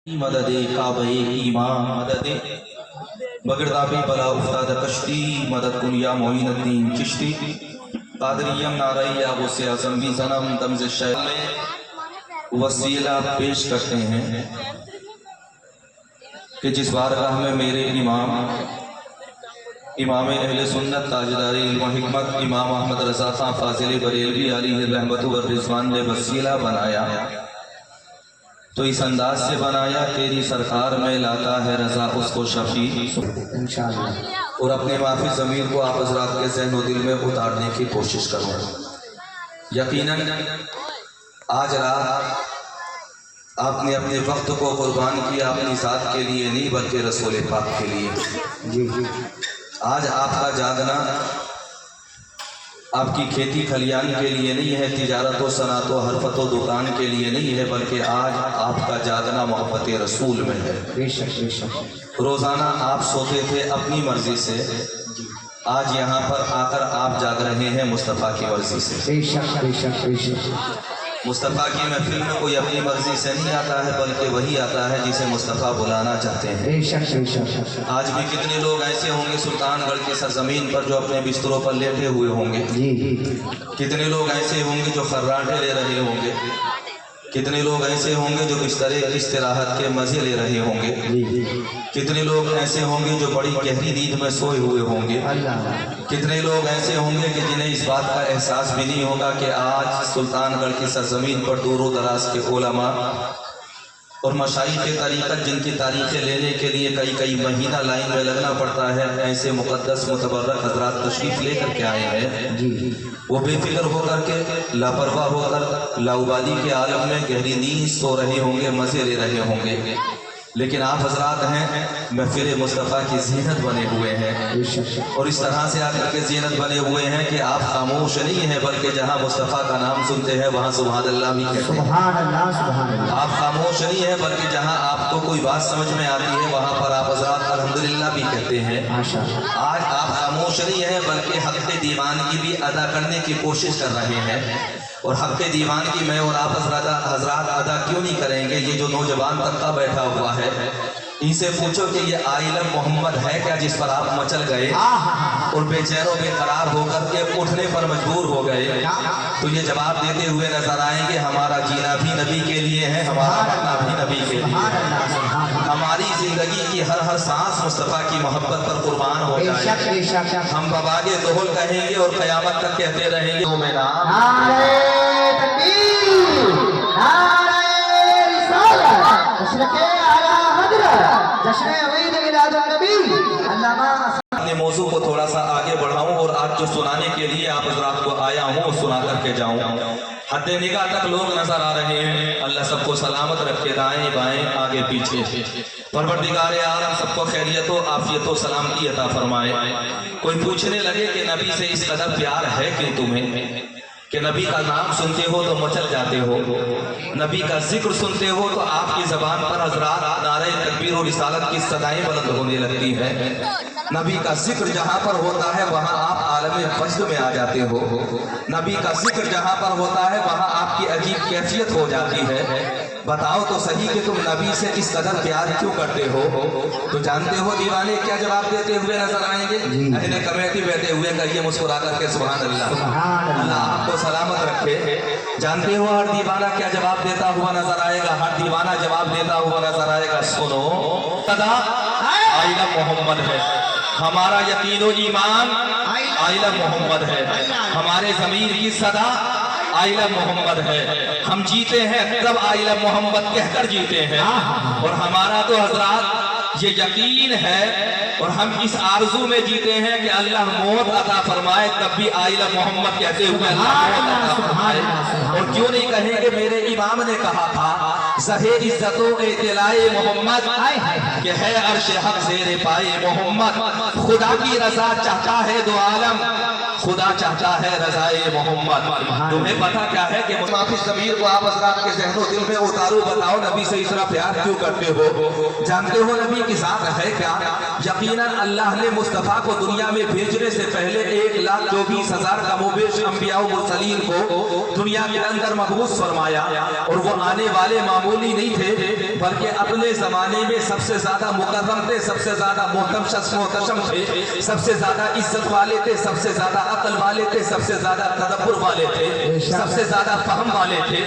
مدد کعبہ ایمان مدد بگردابی بلا افتاد کشتی مدد کن یا معین الدین چشتی قادریم نارائی یا غوث اعظم بھی زنم دمز شہر میں وسیلہ پیش کرتے ہیں کہ جس بارگاہ میں میرے امام اہل سنت تاجدار علم و حکمت امام احمد رضا خان فاضل بریلوی علیہ الرحمت والرضوان نے وسیلہ بنایا تو اس انداز سے بنایا تیری سرکار میں لاتا ہے رضا اس کو شفیع اور اپنے معافی ضمیر کو آپ حضرات کے ذہن و دل میں اتارنے کی کوشش کروں یقیناً آج رات آپ نے اپنے وقت کو قربان کیا اپنی ذات کے لیے نہیں بلکہ رسول پاک کے لیے آج آپ کا جاگنا آپ کی کھیتی کھلیان کے لیے نہیں ہے تجارت و صنعت و حرفت و دکان کے لیے نہیں ہے بلکہ آج آپ کا جاگنا محبت رسول میں ہے روزانہ آپ سوتے تھے اپنی مرضی سے آج یہاں پر آ کر آپ جاگ رہے ہیں مصطفیٰ کی مرضی سے مصطفیٰ کی محفل میں کوئی اپنی مرضی سے نہیں آتا ہے بلکہ وہی آتا ہے جسے مصطفیٰ بلانا چاہتے ہیں آج بھی کتنے لوگ ایسے ہوں گے سلطان گڑھ کے سرزمین پر جو اپنے بستروں پر لیٹے ہوئے ہوں گے کتنے لوگ ایسے ہوں گے جو خراٹے لے رہے ہوں گے کتنے لوگ ایسے ہوں گے جو بستر استراحت کے مزے لے رہے ہوں گے کتنے لوگ ایسے ہوں گے جو بڑی گہری نیند میں سوئے ہوئے ہوں گے کتنے لوگ ایسے ہوں گے کہ جنہیں اس بات کا احساس بھی نہیں ہوگا کہ آج سلطان گڑھ کی سرزمین پر دور و دراز کے علماء اور مشائخ طریقت جن کی تاریخیں لینے کے لیے کئی مہینہ لائن میں لگنا پڑتا ہے ایسے مقدس متبرک حضرات تشریف لے کر کے آئے ہیں وہ بے فکر ہو کر کے لاپرواہ ہو کر لاؤبالی کے عالم میں گہری نیند سو رہے ہوں گے مزے لے رہے ہوں گے لیکن آپ حضرات ہیں محفل مصطفیٰ کی زینت بنے ہوئے ہیں اور اس طرح سے آ کر کے زینت بنے ہوئے ہیں کہ آپ خاموش نہیں ہیں بلکہ جہاں مصطفیٰ کا نام سنتے ہیں وہاں سبحان اللہ بھی کہتے ہیں آپ خاموش نہیں ہیں بلکہ جہاں آپ کو کوئی بات سمجھ میں آتی ہے وہاں پر آپ حضرات الحمدللہ بھی کہتے ہیں آج آپ خاموش نہیں ہیں بلکہ حق دیوان کی بھی ادا کرنے کی کوشش کر رہے ہیں اور حق دیوان کی میں اور آپ حضرات ادا کیوں نہیں کریں گے یہ جو نوجوان طبقہ بیٹھا ہوا ہے ان سے پوچھو کہ یہ آئلہ محمد ہے کیا جس پر آپ مچل گئے اور بے چین و بے قرار ہو کر کے اٹھنے پر مجبور ہو گئے تو یہ جواب دیتے ہوئے نظر آئیں گے ہمارا جینا بھی نبی کے لیے ہے ہمارا مرنا بھی نبی کے لیے ہماری زندگی کی ہر سانس مصطفیٰ کی محبت پر قربان ہو جائے ہم بباغ دہل کہیں گے اور قیامت تک کہتے رہیں گے میں نام نعرہ تکبیر نعرہ رسالت مشرق اعلی حضرت جشن عید میلاد النبی علامہ اپنے موضوع کو تھوڑا سا آگے بڑھاؤں اور آج جو سنانے کے لیے آپ حضرات کو آیا ہوں سنا کر کے جاؤں حد نگاہ تک لوگ نظر آ رہے ہیں اللہ سب کو سلامت رکھے دائیں بائیں آگے پیچھے پروردگار عالم سب کو خیریت و عافیت و سلامتی عطا فرمائے کوئی پوچھنے لگے کہ نبی سے اس قدر پیار ہے کیوں تمہیں کہ نبی کا نام سنتے ہو تو مچل جاتے ہو نبی کا ذکر سنتے ہو تو آپ کی زبان پر حضرات نعرہ تکبیر و رسالت کی صدائیں بلند ہونے لگتی ہے نبی کا ذکر جہاں پر ہوتا ہے وہاں آپ عالم وجد میں آ جاتے ہو نبی کا ذکر جہاں پر ہوتا ہے وہاں آپ کی عجیب کیفیت ہو جاتی ہے بتاؤ تو صحیح کہ تم نبی سے اس قدر پیار کیوں کرتے ہو تو جانتے ہو دیوانے کیا جواب دیتے ہوئے نظر آئیں گے اہل کمیٹی بیٹھے ہوئے کہیے مسکرا کر کے سبحان اللہ اللہ آپ کو سلامت رکھے جانتے ہو ہر دیوانہ کیا جواب دیتا ہوا نظر آئے گا ہر دیوانہ جواب دیتا ہوا نظر آئے گا سنو صدا آئلہ محمد ہے ہمارا یقین و ایمان آئلہ محمد ہے ہمارے ضمیر کی صدا آئلہ محمد ہے ہم جیتے ہیں تب آئلہ محمد کہہ کر جیتے ہیں اور ہمارا تو حضرات یہ یقین ہے اور ہم اس آرزو میں جیتے ہیں کہ اللہ موت عطا فرمائے تب بھی آئلہ محمد کہتے ہوئے اللہ موت عطا فرمائے اور کیوں نہیں کہیں کہ میرے امام نے کہا تھا زہے عزت و اطلاع محمد کہ ہے عرش حق زیر پائے محمد خدا کی رضا چاہتا ہے دو عالم खुदा चाहता है रज़ाए मोहम्मद। तुम्हें पता क्या है कि माफी ज़मीर को आप हज़रात के ज़हनो दिल में उतारो, बताओ नबी से इतना प्यार क्यों करते हो? जानते हो नबी की ज़ात है क्या? यकीनन अल्लाह ने मुस्तफ़ा को दुनिया में भेजने से पहले 1,24,000 कमोबेश अंबिया व मुरसलीन को दुनिया के अंदर मबूस फरमाया, और वो आने वाले मामूली नहीं थे, बल्कि अपने जमाने में सबसे ज्यादा मुकर्रम थे, सबसे ज्यादा मोहतशम थे, सबसे ज्यादा इज्जत वाले थे, सबसे ज्यादा अक्ल वाले थे, सबसे ज्यादा तदब्बुर वाले थे, सबसे ज्यादा फहम वाले थे।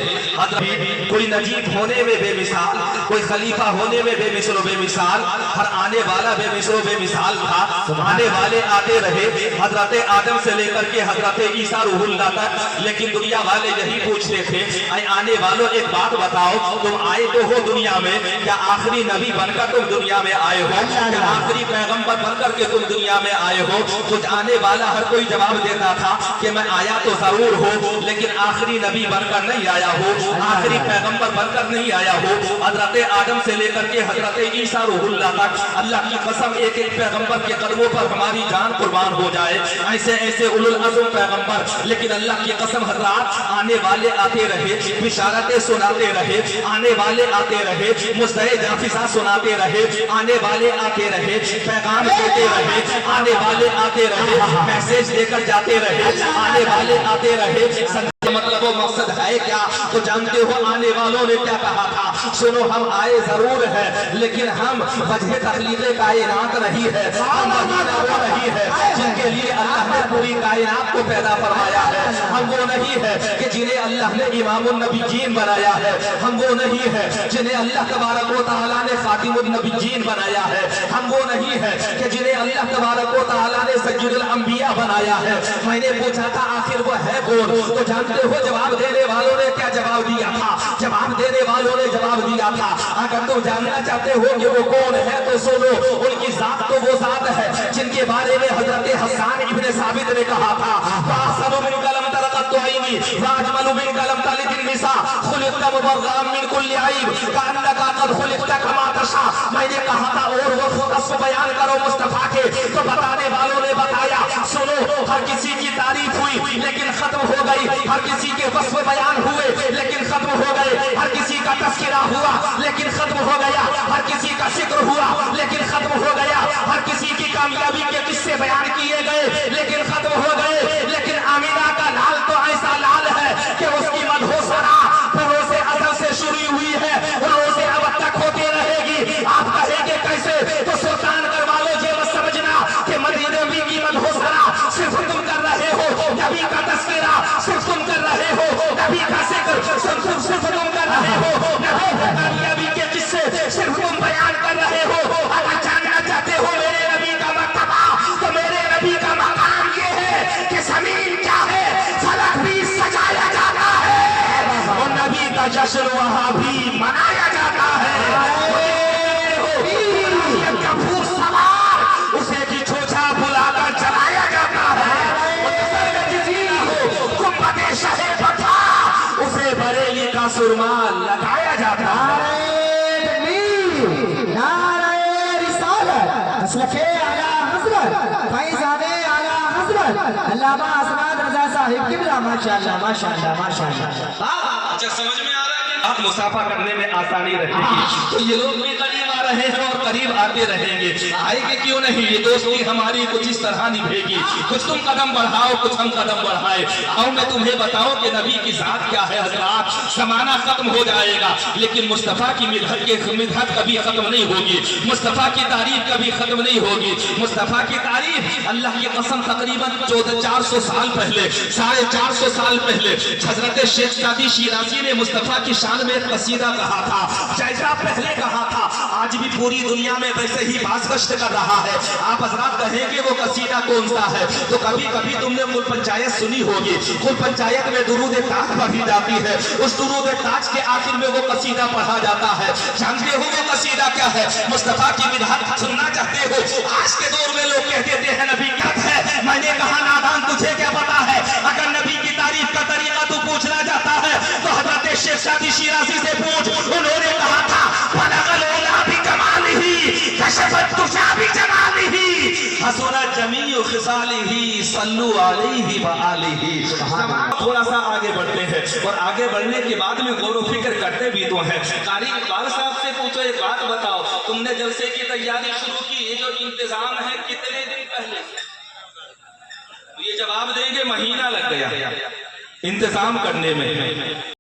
कोई नजीब होने में बेमिसाल, कोई खलीफा होने में बेमिसल बेमिसाल, हर आने वाला बेमिसल बेमिसाल था। आने वाले आते रहे, हजरत आदम से लेकर के हजरत ईसा रूहुल्लाह तक, लेकिन दुनिया वाले यही पूछते थे, आने वालों एक बात बताओ, तुम आए तो हो दुनिया में, क्या आखिरी नबी बनकर तुम दुनिया में आए हो? क्या आखिरी पैगंबर बनकर के तुम दुनिया में आए हो? कुछ आने वाला हर कोई जवाब देता था कि मैं आया तो जरूर हो, लेकिन आखिरी नबी बनकर नहीं आया हो, आखिरी पैगंबर बनकर नहीं आया हो। हजरत आदम से लेकर के हजरत ईसा रूहुल्लाह तक, अल्लाह की कसम एक एक पैगंबर के कदमों पर हमारी जान कुर्बान हो जाए, ऐसे ऐसे उलुल अज़्म पैगंबर, लेकिन अल्लाह की कसम हजरात, आने वाले आते रहे, बिशारतें सुनाते रहे, आने वाले आते रहे, मुस्तए जाफिसा सुनाते रहे, आने वाले आते रहे, पैगाम देते रहे, आने वाले आते रहे, मैसेज देकर जाते रहे, आने वाले आते रहे। मतलब वो मकसद है क्या? तो जानते हो आने वालों ने क्या कहा था? सुनो, हम आए जरूर है, लेकिन हम वजह तखलीक़ कायनात नहीं है, हम मदीना वो नहीं है जिनके लिए अल्लाह ने पूरी कायनात को पैदा फरमाया है। हम वो नहीं है कि जिन्हें अल्लाह ने इमामुन नबीयीन बनाया है, हम वो नहीं है जिन्हें अल्लाह तबारक व तआला ने खातिमुन नबीयीन बनाया है, हम वो नहीं है कि जिन्हें अल्लाह तबारक व तआला ने सय्यिदुल अंबिया बनाया है। मैंने पूछा था आखिर वो है कौन? तो जानते हो जवाब देने वालों ने क्या जवाब दिया था? जवाब देने वालों ने जवाब दिया था, अगर तुम जानना चाहते हो कि वो कौन है तो सुनो, उनकी जात तो वो जात है जिनके बारे में हजरत हसन इब्ने साबित ने कहा था, फासनु मिन कलम तरकत तुईनी वाजमलु मिन कलम तलिदिन निसा खुलिक़त मुबर्रअन मिन कुल्ली ऐब कान्नका कद खुलिक़त कमा तशा। मैंने कहा था और वो खुद असफ बयान करो मुस्तफा के, तो बताने वालों ने बताया, सुनो, हर किसी की तारीफ हुई लेकिन खत्म हो गई, हर किसी के वस्फ बयान हुए लेकिन खत्म हो गए, हर किसी का तस्किरा हुआ लेकिन खत्म हो गया, हर किसी का जिक्र हुआ लेकिन खत्म हो गया, हर किसी की कामयाबी के किस्से बयान किए गए लेकिन खत्म हो गए, लेकिन आमिना का लाल तो ऐसा लाल है कि उसकी मधोसरा रोज़े अज़ल से शुरू हुई है, रोज़े अब तक होती रहेगी। आप कहेंगे कैसे? तो सुल्तानगढ़ वालों ये मत समझना कि मदीने नबी की मधोसरा सिर्फ तुम कर रहे हो, नबी का तस्करा सिर्फ तुम कर रहे हो, नबी का जिक्र सिर्फ तुम कर रहे हो, नबी के किस्से सिर्फ तुम बयान कर रहे हो। अगर जानना चाहते हो मेरे नबी का मर्तबा, तो मेरे नबी का मकाम ये है कि जमीन क्या है, फलक भी सजाया जाता है और नबी का जश्न वहां भी मनाया जाता है। उसे भी छोटा बुलाकर चलाया जाता है, उसे बरेली का सुरमा लगाया जाता है। नारे रिसालत, मसलके आला हज़रत, फैज़ाने आला हज़रत, अल्लामा असनाद रज़ा साहिब किबला, माशाअल्लाह माशाअल्लाह माशाअल्लाह। अच्छा, समझ में आ रहा है? आप मुसाफा करने में आसानी रहेगी, तो ये लोग भी करीब आ रहे हैं और करीब आते रहेंगे। आएंगे क्यों नहीं? ये दोस्ती हमारी कुछ इस तरह निभेगी, कुछ तुम कदम बढ़ाओ, कुछ हम कदम बढ़ाए। आओ मैं तुम्हें बताऊं कि नबी की जात क्या है। हजरात, जमाना खत्म हो जाएगा, लेकिन मुस्तफा की मिदहत कभी खत्म नहीं होगी, मुस्तफा की तारीफ कभी खत्म नहीं होगी। मुस्तफा की तारीफ अल्लाह की कसम तकरीबन 400 साल पहले, 450 साल पहले हजरत शेख सादी शिराजी ने मुस्तफा की शान में एक कसीदा कहा था। जैसा पहले कहा था, आज भी पूरी दुनिया में वैसे ही बाज़गश्त कर रहा है। आप हजरात कहेंगे वो कसीदा कौन सा है? तो कभी कभी तुमने कुल पंचायत सुनी होगी, कुल पंचायत में दुरूद ताज पढ़ी जाती है, उस दुरूद ताज के आखिर में वो कसीदा पढ़ा जाता है। जानते हो वो कसीदा क्या है? मुस्तफा की मिदहत सुनना चाहते हो? आज के दौर में लोग कह देते हैं नबी क्या है। मैंने कहा नादान, तुझे क्या पता है? अगर नबी की तारीफ का तरीका तू पूछना चाहता है तो हजरत शेख सादी शिराजी से पूछ। उन्होंने कहा था बलगल उला भी कमालिही कशफत तुशा भी जमालिही हसुना जमीउ फिसालिही सल्लु अलैहि व आलिही। तमाम थोड़ा सा आगे बढ़ते हैं और आगे बढ़ने के बाद में गौर व फिक्र करते भी तो हैं। कारी इकबाल साहब से पूछो, एक बात बताओ, तुमने जलसे की तैयारी शुरू की, ये जो इंतजाम है कितने दिन पहले? ये जवाब देंगे महीना लग गया इंतजाम करने में।